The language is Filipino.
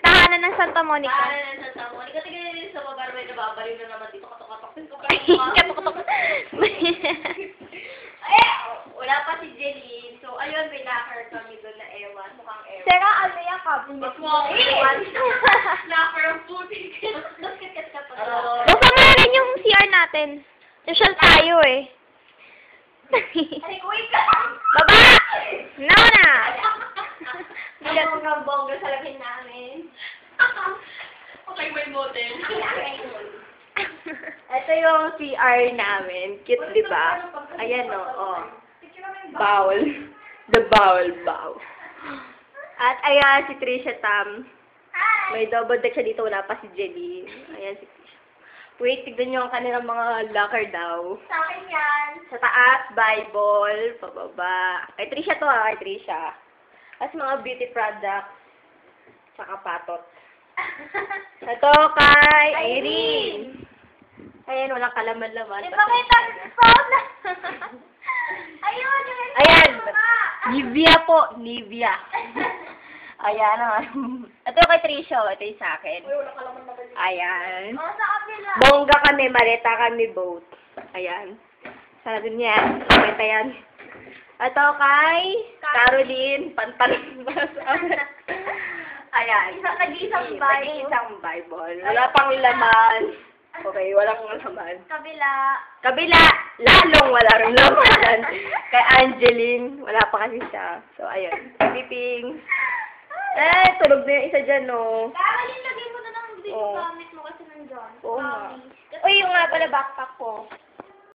Tahanan ng Santa Monica. Tahanan ng Santa Monica. Tignan din sa baba, may nababaliw na naman dito. Katok-katok. Katok-katok. Wala pa si Jeline. So, ayun, may locker kami doon na ewan. Mukhang ewan. Sera, ano yung cabinet mo? Locker ang puti. Basta mo rin yung CR natin. Social tayo eh. Ay, wait ka! Baba! No na! Ang mga bongga sa lamin namin. Okay, may motel. Ito yung CR namin. Cute, di ba? Ayan o. Oh. Bowl. The bowl. At ayan si Trisha Tam. May double deck siya dito. Wala pa si Jelly. Ayan si Trisha. Wait, tignan nyo ang kanilang mga locker daw. Sa akin yan. Sa taas, Bible. Pababa. Kay Trisha to kay Trisha. At mga beauty products. Saka patot. Ito kay Irene. Ayan, walang kalaman-laman. Ipakita sa phone. Ayun, Ayan. Nivea po. Nivea. Ayan. Ito kay Trisha. Ito yung sa akin. Ayan. O, sa kapila. Bongga kami. Maleta kami both. Ayan. Sana din yan. Maleta yan. Ito kay Caroline. Pantalon. Ayan. Isang Bible. Isang Bible. Wala pang laman. Okay, walang laman. Kabila, lalong wala rin laman. Kay Angeline, wala pa kasi siya. So, ayun. Piping. Tulog na yung isa dyan, no? Caroline, lagay mo na lang dito Oo. gamit mo kasi nandyan. Oo nga. Uy, yung nga pala backpack ko.